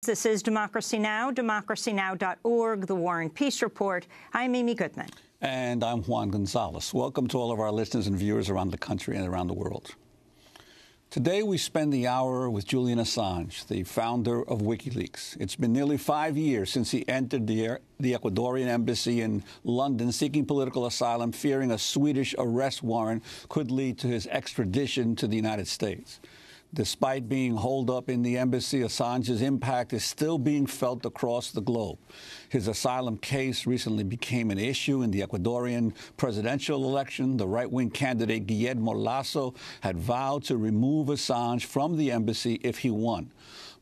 This is Democracy Now!, democracynow.org, The War and Peace Report. I'm Amy Goodman. And I'm Juan Gonzalez. Welcome to all of our listeners and viewers around the country and around the world. Today, we spend the hour with Julian Assange, the founder of WikiLeaks. It's been nearly 5 years since he entered the Ecuadorian embassy in London seeking political asylum, fearing a Swedish arrest warrant could lead to his extradition to the United States. Despite being holed up in the embassy, Assange's impact is still being felt across the globe. His asylum case recently became an issue in the Ecuadorian presidential election. The right-wing candidate Guillermo Lasso had vowed to remove Assange from the embassy if he won.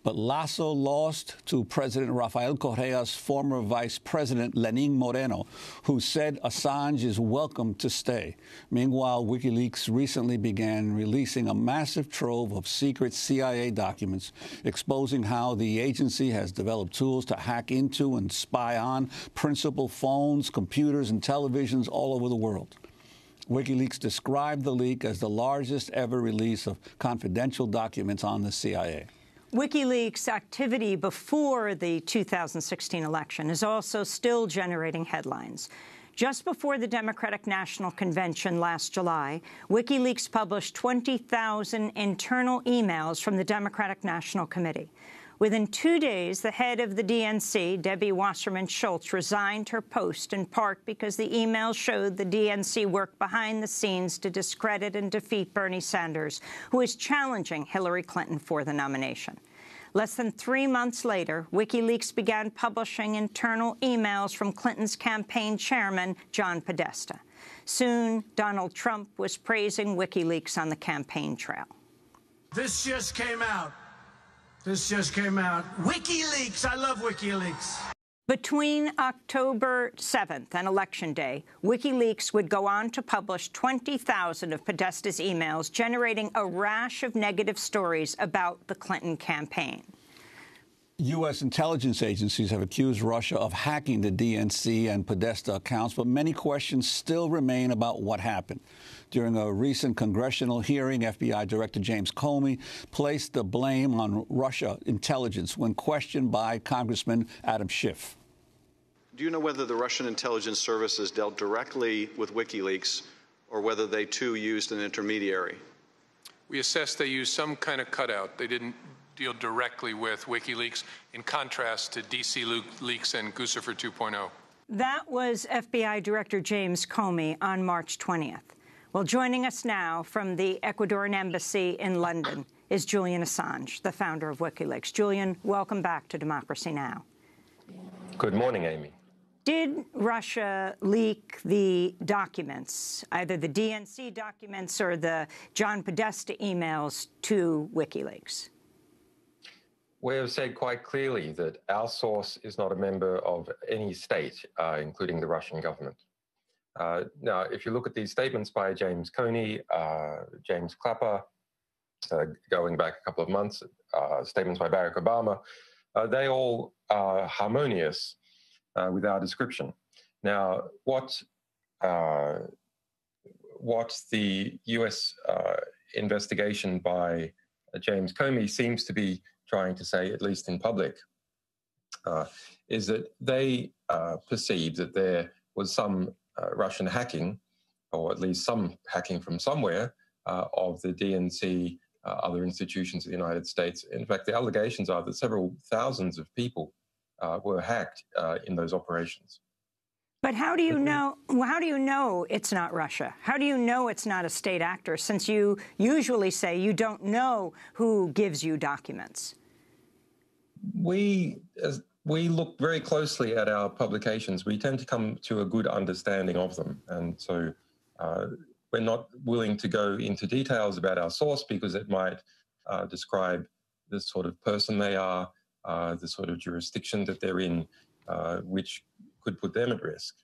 But Lasso lost to President Rafael Correa's former vice president, Lenín Moreno, who said Assange is welcome to stay. Meanwhile, WikiLeaks recently began releasing a massive trove of secret CIA documents exposing how the agency has developed tools to hack into and spy on principal phones, computers, and televisions all over the world. WikiLeaks described the leak as the largest ever release of confidential documents on the CIA. WikiLeaks' activity before the 2016 election is also still generating headlines. Just before the Democratic National Convention last July, WikiLeaks published 20,000 internal emails from the Democratic National Committee. Within 2 days, the head of the DNC, Debbie Wasserman Schultz, resigned her post, in part because the emails showed the DNC worked behind the scenes to discredit and defeat Bernie Sanders, who is challenging Hillary Clinton for the nomination. Less than 3 months later, WikiLeaks began publishing internal emails from Clinton's campaign chairman, John Podesta. Soon, Donald Trump was praising WikiLeaks on the campaign trail. This just came out. WikiLeaks, I love WikiLeaks. Between October 7th and Election Day, WikiLeaks would go on to publish 20,000 of Podesta's emails, generating a rash of negative stories about the Clinton campaign. U.S. intelligence agencies have accused Russia of hacking the DNC and Podesta accounts, but many questions still remain about what happened. During a recent congressional hearing, FBI Director James Comey placed the blame on Russia intelligence when questioned by Congressman Adam Schiff. Do you know whether the Russian intelligence services dealt directly with WikiLeaks or whether they, too, used an intermediary? We assessed they used some kind of cutout. They didn't deal directly with WikiLeaks, in contrast to DC Leaks and Guccifer 2.0. That was FBI Director James Comey on March 20th. Well, joining us now from the Ecuadorian embassy in London is Julian Assange, the founder of WikiLeaks. Julian, welcome back to Democracy Now! Good morning, Amy. Did Russia leak the documents, either the DNC documents or the John Podesta emails, to WikiLeaks? We have said quite clearly that our source is not a member of any state, including the Russian government. Now, if you look at these statements by James Comey, James Clapper, going back a couple of months, statements by Barack Obama, they all are harmonious with our description. Now, what the U.S. investigation by James Comey seems to be trying to say, at least in public, is that they perceived that there was some Russian hacking, or at least some hacking from somewhere, of the DNC, other institutions of the United States. In fact, the allegations are that several thousands of people were hacked in those operations. But how do you know? How do you know it's not Russia? How do you know it's not a state actor? Since you usually say you don't know who gives you documents. We look very closely at our publications. We tend to come to a good understanding of them. And so we're not willing to go into details about our source because it might describe the sort of person they are, the sort of jurisdiction that they're in, which could put them at risk.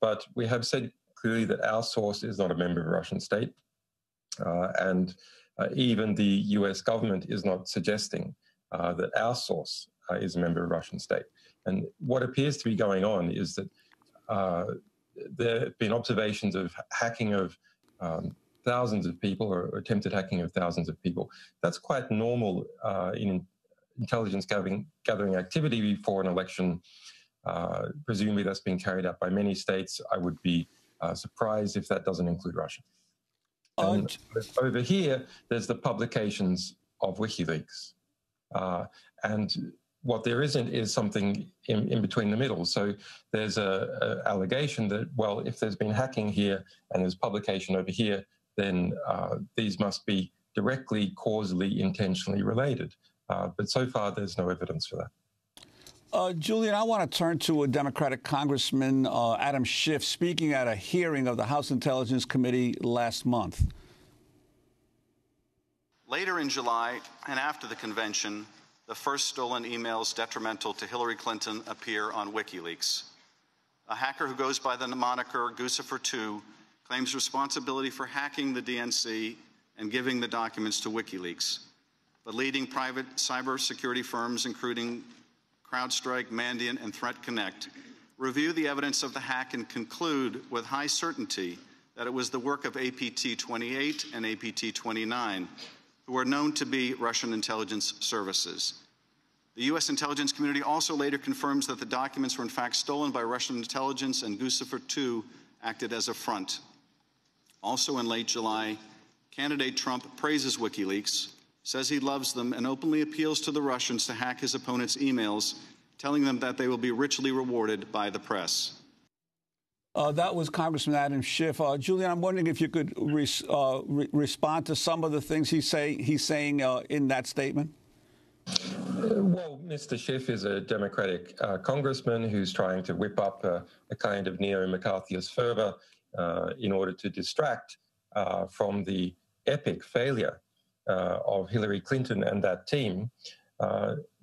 But we have said clearly that our source is not a member of a Russian state. And even the US government is not suggesting that our source is a member of a Russian state. And what appears to be going on is that there have been observations of hacking of thousands of people, or attempted hacking of thousands of people. That's quite normal in intelligence gathering activity before an election. Presumably that's being carried out by many states. I would be surprised if that doesn't include Russia. And over here, there's the publications of WikiLeaks. And what there isn't is something in between the middle. So there's an allegation that, well, if there's been hacking here and there's publication over here, then these must be directly, causally, intentionally related. But so far, there's no evidence for that. Julian, I want to turn to a Democratic Congressman, Adam Schiff, speaking at a hearing of the House Intelligence Committee last month. Later in July and after the convention, the first stolen emails detrimental to Hillary Clinton appear on WikiLeaks. A hacker who goes by the moniker Guccifer2 claims responsibility for hacking the DNC and giving the documents to WikiLeaks. But leading private cybersecurity firms, including CrowdStrike, Mandiant, and Threat Connect, review the evidence of the hack and conclude with high certainty that it was the work of APT-28 and APT-29, who are known to be Russian intelligence services. The U.S. intelligence community also later confirms that the documents were in fact stolen by Russian intelligence, and Guccifer2 acted as a front. Also in late July, candidate Trump praises WikiLeaks, says he loves them, and openly appeals to the Russians to hack his opponents' emails, telling them that they will be richly rewarded by the press. That was Congressman Adam Schiff. Julian, I'm wondering if you could respond to some of the things he's saying in that statement. Well, Mr. Schiff is a Democratic congressman who's trying to whip up a kind of neo-McCarthyist fervor in order to distract from the epic failure of Hillary Clinton and that team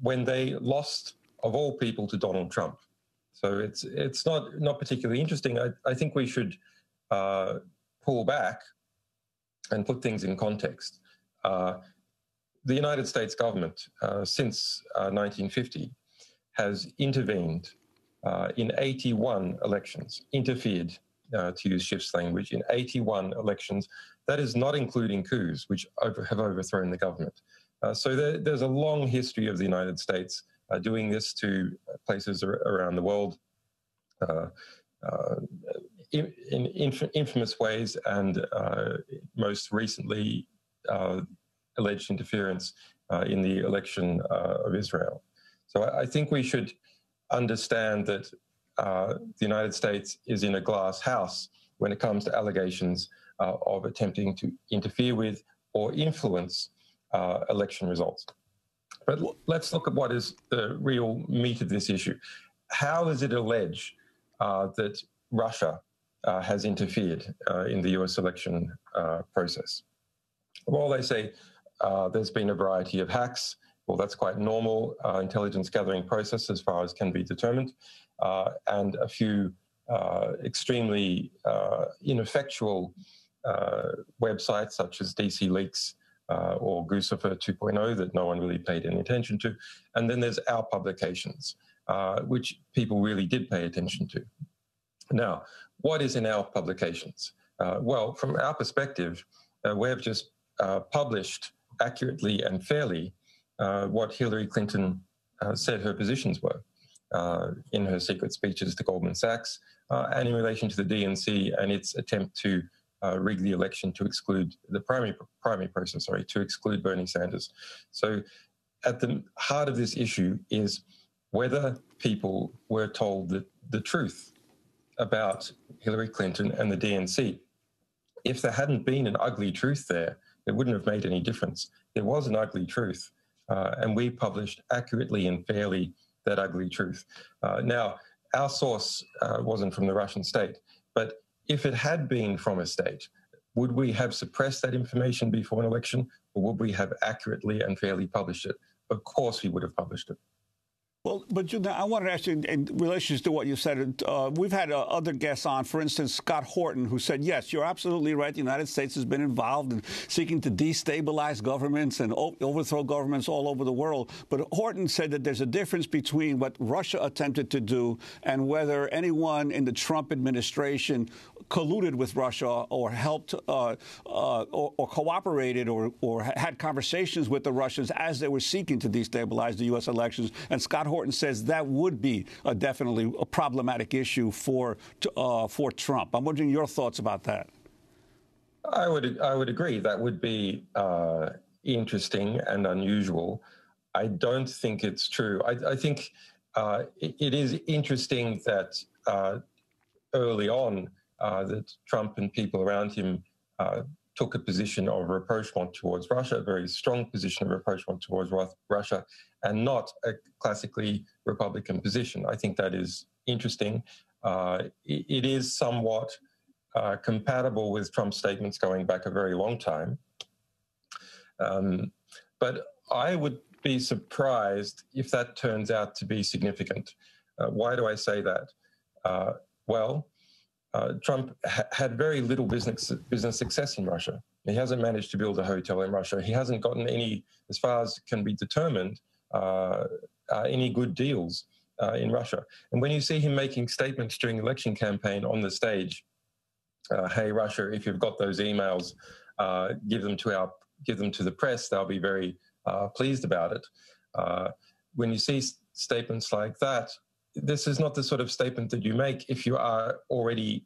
when they lost, of all people, to Donald Trump. So it's not particularly interesting. I think we should pull back and put things in context. The United States government, since 1950, has intervened in 81 elections, interfered, to use Schiff's language, in 81 elections. That is not including coups, which have overthrown the government. So there's a long history of the United States doing this to places around the world in infamous ways, and most recently alleged interference in the election of Israel. So I think we should understand that the United States is in a glass house when it comes to allegations of attempting to interfere with or influence election results. But let's look at what is the real meat of this issue. How is it alleged that Russia has interfered in the US election process? Well, they say there's been a variety of hacks. Well, that's quite normal intelligence gathering process as far as can be determined, and a few extremely ineffectual websites such as DC Leaks or Guccifer 2.0 that no one really paid any attention to. And then there's our publications, which people really did pay attention to. Now, what is in our publications? Well, from our perspective, we have just published accurately and fairly what Hillary Clinton said her positions were in her secret speeches to Goldman Sachs and in relation to the DNC and its attempt to rig the election to exclude the primary process, to exclude Bernie Sanders. So at the heart of this issue is whether people were told the truth about Hillary Clinton and the DNC. If there hadn't been an ugly truth there, it wouldn't have made any difference. There was an ugly truth, and we published accurately and fairly that ugly truth. Now, our source wasn't from the Russian state, but if it had been from a state, would we have suppressed that information before an election, or would we have accurately and fairly published it? Of course we would have published it. Well, but I wanted to ask you, in relation to what you said, we've had other guests on, for instance, Scott Horton, who said, yes, you're absolutely right. The United States has been involved in seeking to destabilize governments and overthrow governments all over the world. But Horton said that there's a difference between what Russia attempted to do and whether anyone in the Trump administration colluded with Russia or helped or cooperated or had conversations with the Russians as they were seeking to destabilize the U.S. elections. And Scott Horton says that would be definitely a problematic issue for Trump. I'm wondering your thoughts about that. I would agree. That would be interesting and unusual. I don't think it's true. I think it is interesting that early on that Trump and people around him took a position of rapprochement towards Russia, a very strong position of rapprochement towards Russia, and not a classically Republican position. I think that is interesting. It is somewhat compatible with Trump's statements going back a very long time. But I would be surprised if that turns out to be significant. Why do I say that? Trump had very little business success in Russia. He hasn't managed to build a hotel in Russia. He hasn't gotten any, as far as can be determined, any good deals in Russia. And when you see him making statements during the election campaign on the stage, hey, Russia, if you've got those emails, give them to the press, they'll be very pleased about it. When you see statements like that, this is not the sort of statement that you make if you already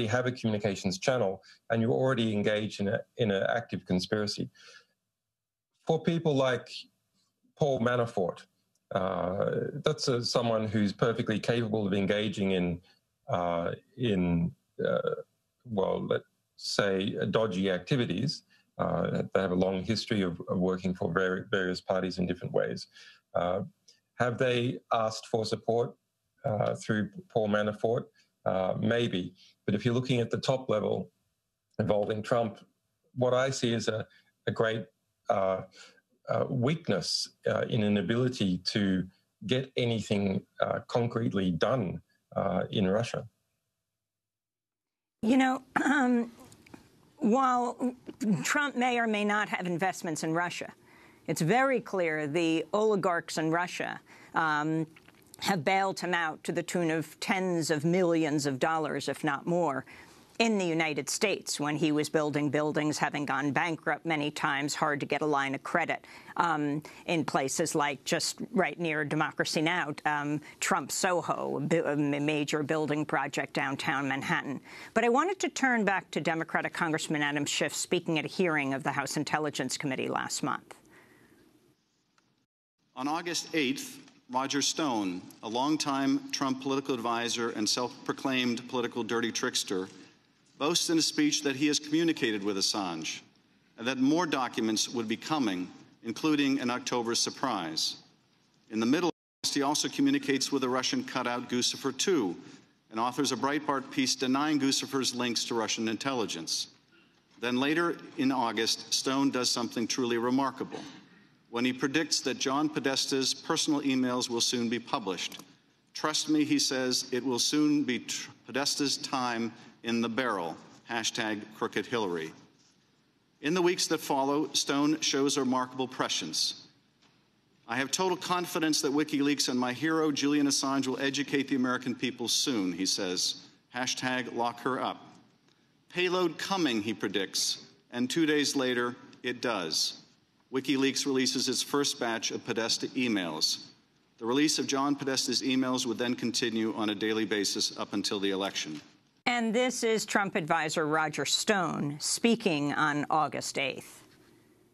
have a communications channel and you're already engaged in an active conspiracy. For people like Paul Manafort, that's someone who's perfectly capable of engaging in let's say, dodgy activities. They have a long history of working for various parties in different ways. Have they asked for support through Paul Manafort? Maybe. But if you're looking at the top level involving Trump, what I see is a great weakness in an ability to get anything concretely done in Russia. You know, while Trump may or may not have investments in Russia, it's very clear the oligarchs in Russia have bailed him out to the tune of tens of millions of dollars, if not more, in the United States when he was building buildings, having gone bankrupt many times, hard to get a line of credit in places like just right near Democracy Now!, Trump Soho, a major building project downtown Manhattan. But I wanted to turn back to Democratic Congressman Adam Schiff speaking at a hearing of the House Intelligence Committee last month. On August 8th, Roger Stone, a longtime Trump political advisor and self-proclaimed political dirty trickster, boasts in a speech that he has communicated with Assange and that more documents would be coming, including an October surprise. In the middle of August, he also communicates with a Russian cutout Guccifer II and authors a Breitbart piece denying Guccifer's links to Russian intelligence. Then later in August, Stone does something truly remarkable when he predicts that John Podesta's personal emails will soon be published. Trust me, he says, it will soon be Podesta's time in the barrel, #CrookedHillary. In the weeks that follow, Stone shows a remarkable prescience. I have total confidence that WikiLeaks and my hero, Julian Assange, will educate the American people soon, he says, #LockHerUp. Payload coming, he predicts, and 2 days later, it does. WikiLeaks releases its first batch of Podesta emails. The release of John Podesta's emails would then continue on a daily basis up until the election. And this is Trump advisor Roger Stone speaking on August 8th.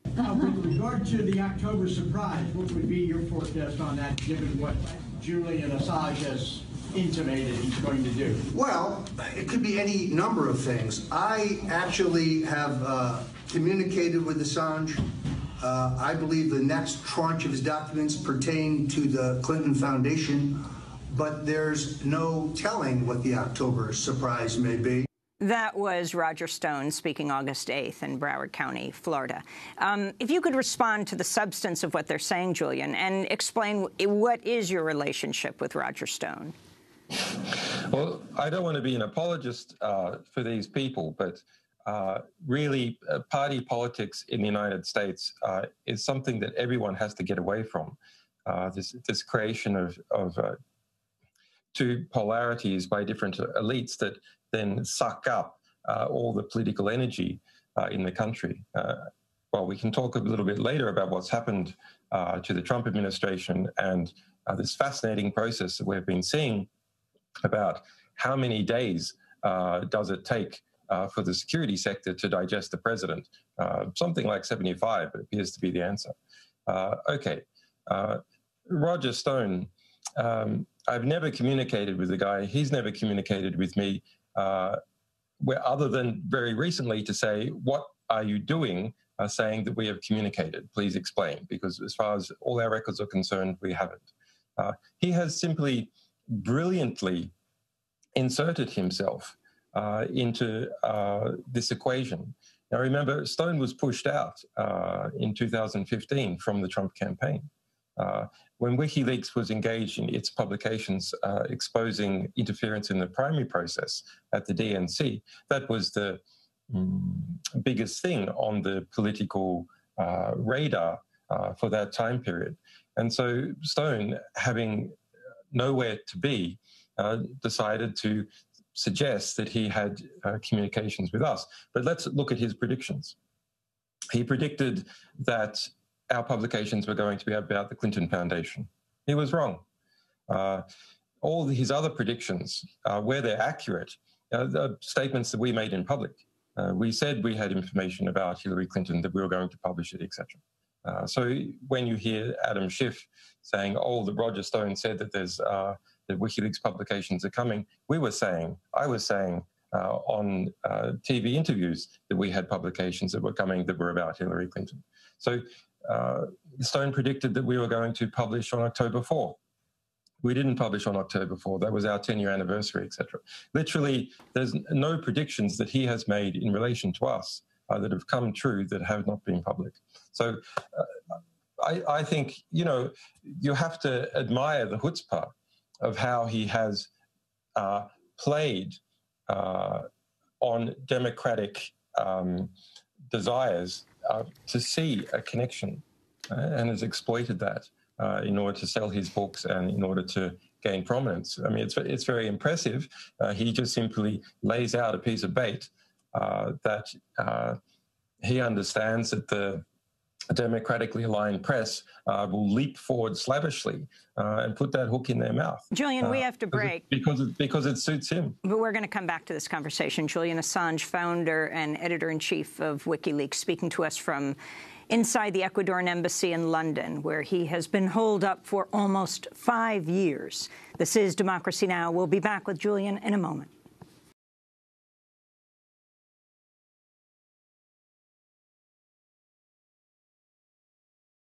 With regard to the October surprise, what would be your forecast on that, given what Julian Assange has intimated he's going to do? Well, it could be any number of things. I actually have communicated with Assange. I believe the next tranche of his documents pertain to the Clinton Foundation, but there's no telling what the October surprise may be. That was Roger Stone speaking August 8th in Broward County, Florida. If you could respond to the substance of what they're saying, Julian, and explain what is your relationship with Roger Stone? Well, I don't want to be an apologist for these people, but really party politics in the United States is something that everyone has to get away from. This creation of to polarities by different elites that then suck up all the political energy in the country. Well, we can talk a little bit later about what's happened to the Trump administration and this fascinating process that we've been seeing about how many days does it take for the security sector to digest the president. Something like 75 appears to be the answer. Okay, Roger Stone, I've never communicated with the guy. He's never communicated with me, other than very recently to say, what are you doing, saying that we have communicated? Please explain, because as far as all our records are concerned, we haven't. He has simply brilliantly inserted himself into this equation. Now, remember, Stone was pushed out in 2015 from the Trump campaign. When WikiLeaks was engaged in its publications exposing interference in the primary process at the DNC, that was the biggest thing on the political radar for that time period. And so Stone, having nowhere to be, decided to suggest that he had communications with us. But let's look at his predictions. He predicted that our publications were going to be about the Clinton Foundation. He was wrong. All his other predictions, where they're accurate, are statements that we made in public. We said we had information about Hillary Clinton, that we were going to publish it, etc. So when you hear Adam Schiff saying, oh, that Roger Stone said that there's that WikiLeaks publications are coming, I was saying on TV interviews that we had publications that were coming that were about Hillary Clinton. So Stone predicted that we were going to publish on October 4. We didn't publish on October 4. That was our 10-year anniversary, etc. Literally, there's no predictions that he has made in relation to us that have come true that have not been public. So I think, you know, you have to admire the chutzpah of how he has played on democratic desires to see a connection and has exploited that in order to sell his books and in order to gain prominence. I mean, it's very impressive. He just simply lays out a piece of bait that he understands that the democratically aligned press will leap forward slavishly and put that hook in their mouth. Julian, we have to break. Because it suits him. But we're going to come back to this conversation. Julian Assange, founder and editor-in-chief of WikiLeaks, speaking to us from inside the Ecuadorian embassy in London, where he has been holed up for almost 5 years. This is Democracy Now! We'll be back with Julian in a moment.